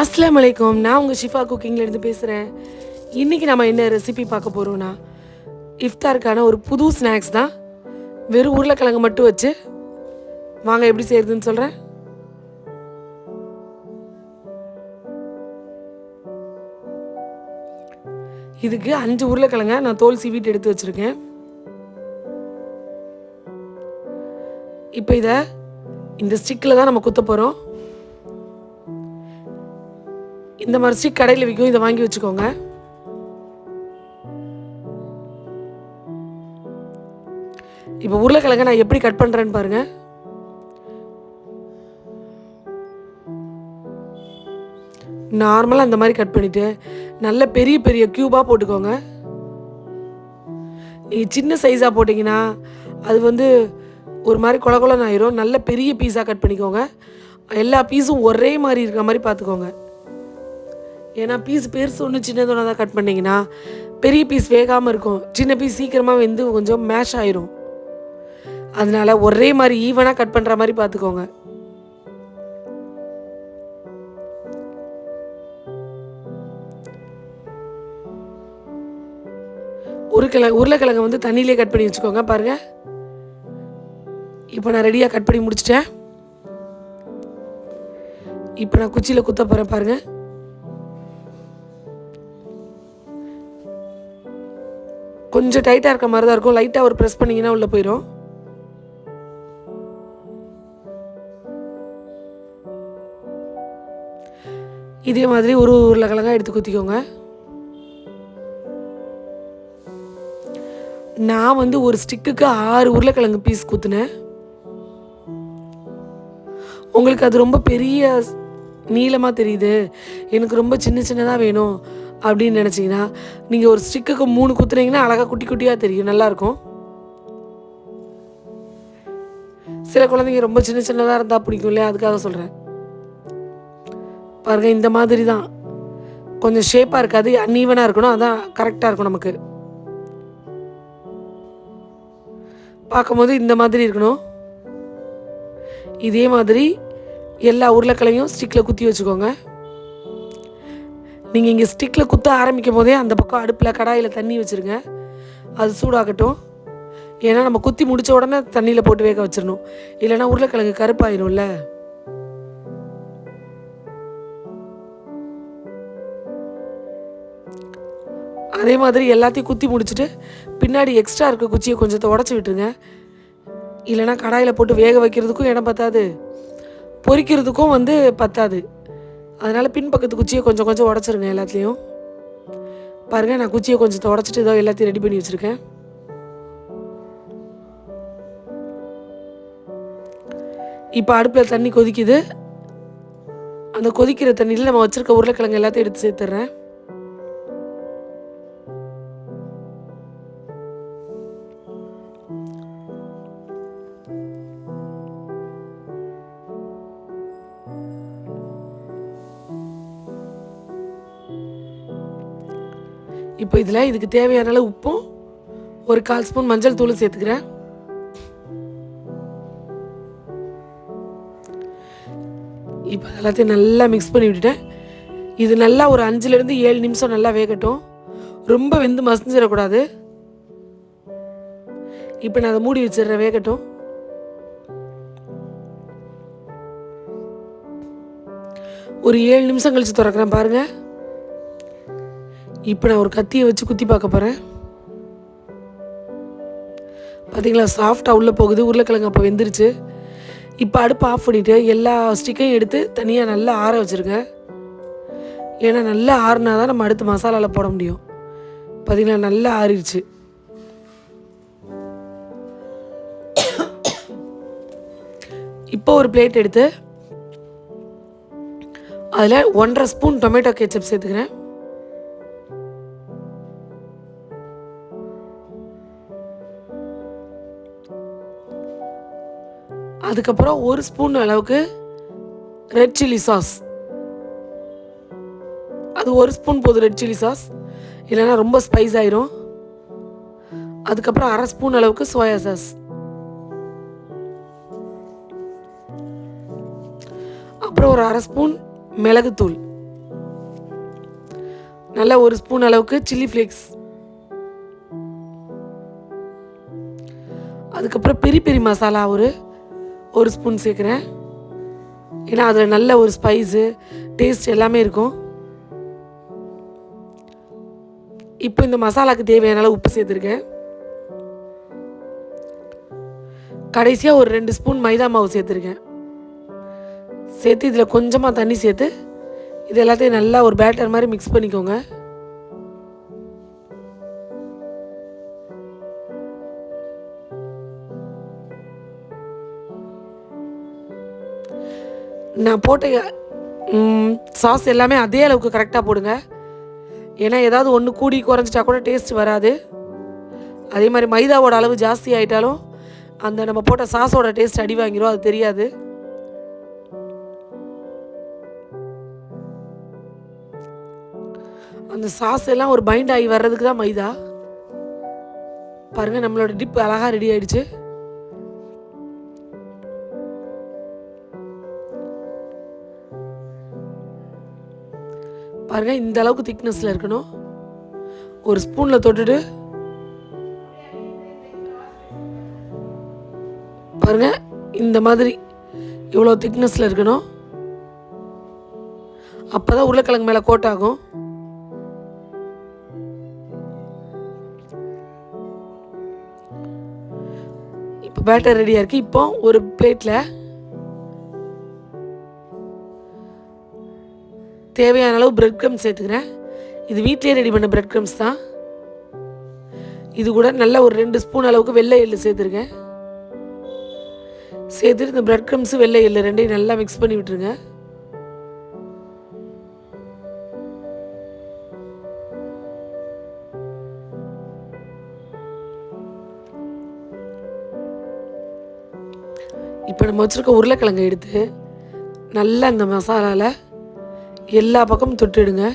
அஸ்ஸலாமு அலைக்கும். நான் உங்கள் ஷிஃபா குக்கிங்லேருந்து பேசுகிறேன். இன்றைக்கி நம்ம என்ன ரெசிபி பார்க்க போகிறோன்னா, இஃப்தாருக்கான ஒரு புது ஸ்நாக்ஸ் தான். வெறும் உருளைக்கிழங்கு மட்டும் வச்சு வாங்க எப்படி செய்கிறதுன்னு சொல்கிறேன். இதுக்கு 5 உருளைக்கிழங்க நான் தோல் சீவிட்டு எடுத்து வச்சுருக்கேன். இப்போ இதை இந்த ஸ்டிக்கில் தான் நம்ம குத்த போகிறோம். இந்த மாதிரி ஸ்டிக் கடையில் விற்கும், இதை வாங்கி வச்சுக்கோங்க. இப்போ உருளைக்கிழங்க நான் எப்படி கட் பண்ணுறேன்னு பாருங்கள். நார்மலாக இந்த மாதிரி கட் பண்ணிவிட்டு நல்ல பெரிய பெரிய க்யூபாக போட்டுக்கோங்க. நீங்கள் சின்ன சைஸாக போட்டிங்கன்னா அது ஒரு மாதிரி குளகுலன்னு ஆயிரும். நல்ல பெரிய பீஸாக கட் பண்ணிக்கோங்க. எல்லா பீஸும் ஒரே மாதிரி இருக்கிற மாதிரி பார்த்துக்கோங்க. ஏன்னா பீஸ் பெருசு ஒன்று சின்னதொன்று தான் கட் பண்ணிங்கன்னா பெரிய பீஸ் வேகாமல் இருக்கும். சின்ன பீஸ் சீக்கிரமாக வெந்து கொஞ்சம் மேஷ் ஆயிரும். அதனால் ஒரே மாதிரி ஈவனாக கட் பண்ணுற மாதிரி பார்த்துக்கோங்க. உருளைக்கிழங்கை தண்ணியிலே கட் பண்ணி வச்சுக்கோங்க. பாருங்கள், இப்போ நான் ரெடியாக கட் பண்ணி முடிச்சிட்டேன். இப்போ நான் குச்சியில் குத்த போகிறேன். பாருங்கள், கொஞ்சம் டைட்டாக இருக்க மாதிரி தான் இருக்கும். லைட்டாக ஒரு ப்ரெஸ் பண்ணிங்கன்னா உள்ளே போயிடும். இதே மாதிரி ஒரு உருளைக்கிழங்கா எடுத்து குத்திக்கோங்க. நான் ஒரு ஸ்டிக்குக்கு 6 உருளைக்கிழங்கு பீஸ் குத்துனேன். உங்களுக்கு அது ரொம்ப பெரிய நீளமாக தெரியுது, எனக்கு ரொம்ப சின்ன சின்னதாக வேணும் அப்படின்னு நினச்சிங்கன்னா நீங்கள் ஒரு ஸ்டிக்குக்கு 3 குத்துனீங்கன்னா அழகாக குட்டி குட்டியாக தெரியும், நல்லாயிருக்கும். சில குழந்தைங்க ரொம்ப சின்ன சின்னதாக இருந்தால் பிடிக்கும் இல்லையா, அதுக்காக சொல்கிறேன். பாருங்கள், இந்த மாதிரி தான் கொஞ்சம் ஷேப்பாக இருக்காது, அன்ஈவனாக இருக்கணும். அதான் கரெக்டாக இருக்கும். நமக்கு பார்க்கும்போது இந்த மாதிரி இருக்கணும். இதே மாதிரி எல்லா உருளைக்கிழங்கையும் ஸ்டிக்கில் குத்தி வச்சுக்கோங்க. நீங்கள் இங்கே ஸ்டிக்கில் குத்த ஆரம்பிக்கும் போதே அந்த பக்கம் அடுப்பில் கடாயில் தண்ணி வச்சுருங்க. அது சூடாகட்டும். ஏன்னா நம்ம குத்தி முடித்த உடனே தண்ணியில் போட்டு வேக வச்சிடணும், இல்லைன்னா உருளைக்கிழங்கு கருப்பாயிரும்ல. அதே மாதிரி எல்லாத்தையும் குத்தி முடிச்சுட்டு பின்னாடி எக்ஸ்ட்ரா இருக்க குச்சியை கொஞ்சத்தை உடச்சி விட்டுருங்க. இல்லைன்னா கடாயில் போட்டு வேக வைக்கிறதுக்கும் இடம் பத்தாது, பொரிக்கிறதுக்கும் பத்தாது. அதனால் பின்பக்கத்து குச்சியை கொஞ்சம் கொஞ்சம் உடச்சிருங்க எல்லாத்துலேயும். பாருங்கள், நான் குச்சியை கொஞ்சத்தை உடச்சிட்டு இதோ எல்லாத்தையும் ரெடி பண்ணி வச்சுருக்கேன். இப்போ அடுப்பில் தண்ணி கொதிக்குது. அந்த கொதிக்கிற தண்ணியில் நம்ம வச்சுருக்க உருளைக்கிழங்கு எல்லாத்தையும் எடுத்து சேர்த்துட்றேன். இப்போ இதுக்கு தேவையான அளவு உப்பும் 1/4 ஸ்பூன் மஞ்சள் தூளும் சேர்த்துக்கிறேன். இப்போ எல்லாத்தையும் நல்லா மிக்ஸ் பண்ணி விட்டுட்டேன். இது நல்லா ஒரு 5லேருந்து 7 நிமிஷம் நல்லா வேகட்டும். ரொம்ப வெந்து மசிஞ்சிடக்கூடாது. இப்போ நான் அதை மூடி வச்சிடுறேன், வேகட்டும். ஒரு 7 நிமிஷம் கழித்து திறக்கிறேன். பாருங்கள், இப்போ நான் ஒரு கத்தியை வச்சு குத்தி பார்க்க போகிறேன். பார்த்தீங்களா, சாஃப்டாக உள்ளே போகுது. உருளைக்கிழங்கு அப்போ வெந்துருச்சு. இப்போ அடுப்பு ஆஃப் பண்ணிவிட்டு எல்லா ஸ்டிக்கையும் எடுத்து தனியாக நல்லா ஆற வச்சுருங்க. ஏன்னா நல்லா ஆறுனா தான் நம்ம அடுத்து மசாலாவில் போட முடியும். பார்த்தீங்களா, நல்லா ஆறிடுச்சு. இப்போ ஒரு பிளேட் எடுத்து அதில் 1.5 ஸ்பூன் டொமேட்டோ கெச்சப் சேர்த்துக்கிறேன். அதுக்கப்புறம் 1 ஸ்பூன் அளவுக்கு ரெட் சில்லி சாஸ். அது 1 ஸ்பூன் போதும் ரெட் சில்லி சாஸ், இல்லைன்னா ரொம்ப ஸ்பைஸ் ஆயிரும். அதுக்கப்புறம் 1/2 ஸ்பூன் அளவுக்கு சோயா சாஸ். அப்புறம் ஒரு 1/2 ஸ்பூன் மிளகுத்தூள். நல்லா ஒரு ஸ்பூன் அளவுக்கு சில்லி ஃப்ளேக்ஸ், அதுக்கப்புறம் பெரி பெரி மசாலா ஒரு ஸ்பூன் சேர்க்குறேன். ஏன்னா அதில் நல்ல ஒரு ஸ்பைஸு டேஸ்ட் எல்லாமே இருக்கும். இப்போ இந்த மசாலாவுக்கு தேவையான அளவு உப்பு சேர்த்துருக்கேன். கடைசியாக ஒரு 2 ஸ்பூன் மைதா மாவு சேர்த்துருக்கேன். சேர்த்து இதில் கொஞ்சமாக தண்ணி சேர்த்து இது எல்லாத்தையும் நல்லா ஒரு பேட்டர் மாதிரி மிக்ஸ் பண்ணிக்கோங்க. நான் போட்ட சாஸ் எல்லாமே அதே அளவுக்கு கரெக்டாக போடுங்க. ஏன்னா ஏதாவது ஒன்று கூடி குறைஞ்சிட்டா கூட டேஸ்ட் வராது. அதே மாதிரி மைதாவோட அளவு ஜாஸ்தி ஆகிட்டாலும் அந்த நம்ம போட்ட சாஸோட டேஸ்ட் அடி வாங்கிரும், அது தெரியாது. அந்த சாஸ் எல்லாம் ஒரு பைண்ட் ஆகி வர்றதுக்கு தான் மைதா. பாருங்கள், நம்மளோட டிப் அழகாக ரெடி ஆகிடுச்சு. பாருங்கள், இந்த அளவுக்கு திக்னஸில் இருக்கணும். ஒரு ஸ்பூனில் தொட்டுட்டு பாருங்கள், இந்த மாதிரி இவ்வளோ திக்னஸில் இருக்கணும். அப்போ தான் உருளைக்கிழங்கு மேலே கோட் ஆகும். இப்போ பேட்டர் ரெடியாக இருக்குது. இப்போ ஒரு பிளேட்டில் தேவையான அளவு பிரெட் க்ரம்ஸ் சேர்த்துக்கிறேன். இது வீட்டிலே ரெடி பண்ண பிரெட் க்ரம்ஸ் தான். இது கூட நல்ல ஒரு 2 ஸ்பூன் அளவுக்கு வெள்ளை எள்ளு சேர்த்துருக்கேன். சேர்த்துட்டு இந்த பிரெட் க்ரம்ஸு வெள்ளை எள்ளு ரெண்டையும் நல்லா மிக்ஸ் பண்ணி விட்டுருங்க. இப்போ நம்ம வச்சுருக்க உருளைக்கிழங்கை எடுத்து நல்லா இந்த மசாலாவில் எல்லா பக்கமும் தொட்டுடுங்க.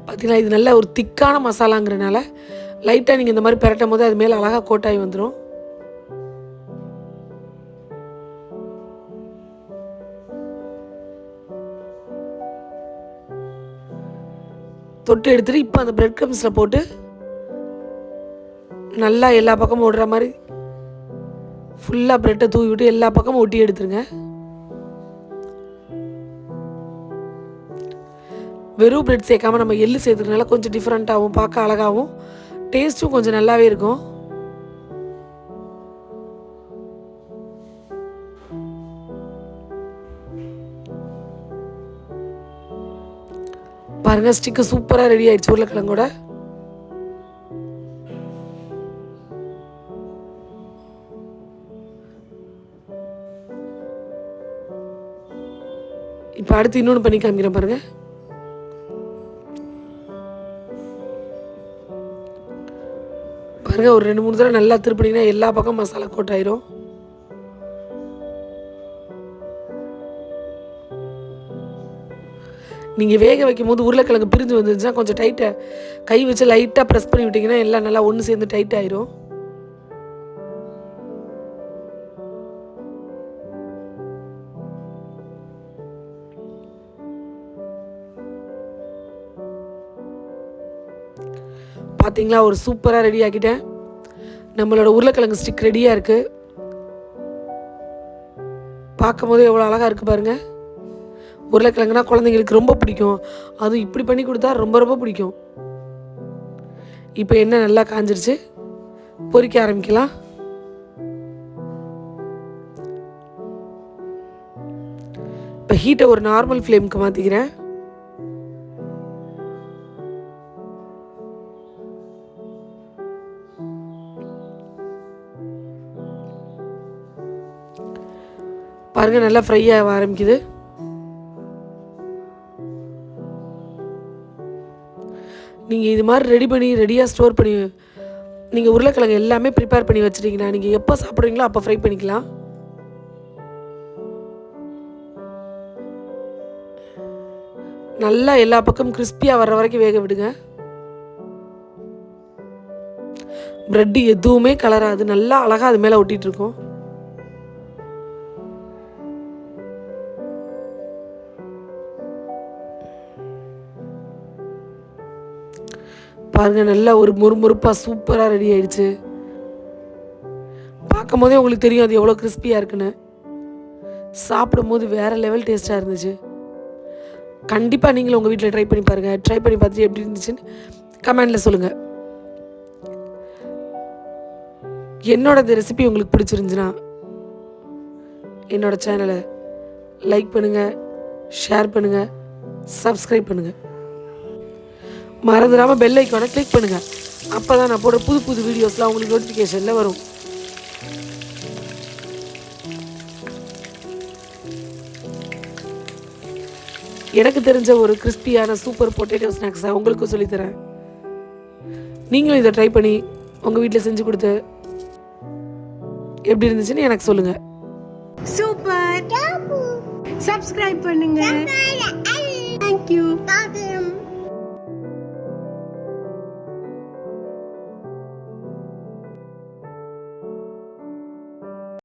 பார்த்தீங்களா, இது நல்ல ஒரு திக்கான மசாலாங்கிறனால லைட்டாக நீங்கள் இந்த மாதிரி பிரட்டும் போது அது மேலே அழகாக கோட்டாகி வந்துடும். தொட்டு எடுத்துகிட்டு இப்போ அந்த பிரெட் க்ரம்ஸில் போட்டு நல்லா எல்லா பக்கமும் ஓடுற மாதிரி ஃபுல்லாக ப்ரெட்டை தூவி விட்டு எல்லா பக்கமும் ஒட்டி எடுத்துருங்க. வெறும் பிரெட் சேர்க்காமல் நம்ம எள்ளு சேர்த்துறதுனால கொஞ்சம் டிஃப்ரெண்ட்டாகவும் பார்க்க அழகாகவும் டேஸ்ட்டும் கொஞ்சம் நல்லாவே இருக்கும். பாருங்கள், ஸ்டிக்கு சூப்பராக ரெடி ஆயிடுச்சு உருளைக்கிழங்கோட. இப்போ அடுத்து இன்னொன்று பண்ணி காமிக்கிறேன் பாருங்கள். பாருங்கள், ஒரு 2-3 தடவை நல்லா திருப்பினீங்கன்னா எல்லா பக்கம் மசாலா கோட் ஆயிரும். நீங்கள் வேக வைக்கும் போது உருளைக்கிழங்கு பிரிஞ்சு வந்துருந்துச்சுன்னா கொஞ்சம் டைட்டாக கை வச்சு லைட்டாக ப்ரெஸ் பண்ணி விட்டிங்கன்னா எல்லாம் நல்லா ஒன்று சேர்ந்து டைட் ஆயிரும். பார்த்தீங்களா, ஒரு சூப்பராக ரெடி ஆக்கிட்டேன். நம்மளோட உருளைக்கிழங்கு ஸ்டிக் ரெடியாக இருக்குது. பார்க்கும் போது எவ்வளோ அழகாக இருக்குது பாருங்கள். உருளைக்கிழங்குனா குழந்தைங்களுக்கு ரொம்ப பிடிக்கும். அதுவும் இப்படி பண்ணி கொடுத்தா ரொம்ப ரொம்ப பிடிக்கும். இப்போ எண்ணெய் நல்லா காஞ்சிருச்சு, பொரிக்க ஆரம்பிக்கலாம். இப்போ ஹீட்டை ஒரு நார்மல் ஃப்ளேமுக்கு மாற்றிக்கிறேன். பாருங்கள், நல்லா ஃப்ரை ஆக ஆரம்பிக்குது. நீங்கள் இது மாதிரி ரெடி பண்ணி ரெடியாக ஸ்டோர் பண்ணி நீங்கள் உருளைக்கிழங்கு எல்லாமே ப்ரிப்பேர் பண்ணி வச்சுட்டிங்கன்னா நீங்கள் எப்போ சாப்பிட்றீங்களோ அப்போ ஃப்ரை பண்ணிக்கலாம். நல்லா எல்லா பக்கமும் கிறிஸ்பியாக வர்ற வரைக்கும் வேக விடுங்க. ப்ரெட்டு எதுவுமே கலராது, நல்லா அழகாக அது மேலே ஒட்டிகிட்டு இருக்கும். பாருங்கள், நல்லா ஒரு முறுமுறுப்பாக சூப்பராக ரெடி ஆயிடுச்சு. பார்க்கும் போதே உங்களுக்கு தெரியும் அது எவ்வளோ கிறிஸ்பியாக இருக்குன்னு. சாப்பிடும் போது வேறு லெவல் டேஸ்ட்டாக இருந்துச்சு. கண்டிப்பாக நீங்களும் உங்கள் வீட்டில் ட்ரை பண்ணி பாருங்கள். ட்ரை பண்ணி பார்த்துட்டு எப்படி இருந்துச்சுன்னு கமெண்டில் சொல்லுங்கள். என்னோட இந்த ரெசிபி உங்களுக்கு பிடிச்சிருந்துச்சுன்னா என்னோடய சேனலை லைக் பண்ணுங்கள், ஷேர் பண்ணுங்கள், சப்ஸ்கிரைப் பண்ணுங்கள். மறந்துடாமல் பெல் ஐக்கானை கிளிக் பண்ணுங்கள். அப்போ தான் நான் போடுற புது புது வீடியோஸ்லாம் உங்களுக்கு நோட்டிஃபிகேஷனில் வரும். எனக்கு தெரிஞ்ச ஒரு கிறிஸ்பியான சூப்பர் பொட்டேட்டோ ஸ்நாக்ஸை உங்களுக்கும் சொல்லித்தரேன். நீங்களும் இதை ட்ரை பண்ணி உங்கள் வீட்டில் செஞ்சு கொடுத்து எப்படி இருந்துச்சுன்னு எனக்கு சொல்லுங்கள். சூப்பர். சப்ஸ்கிரைப் பண்ணுங்க. Thank you.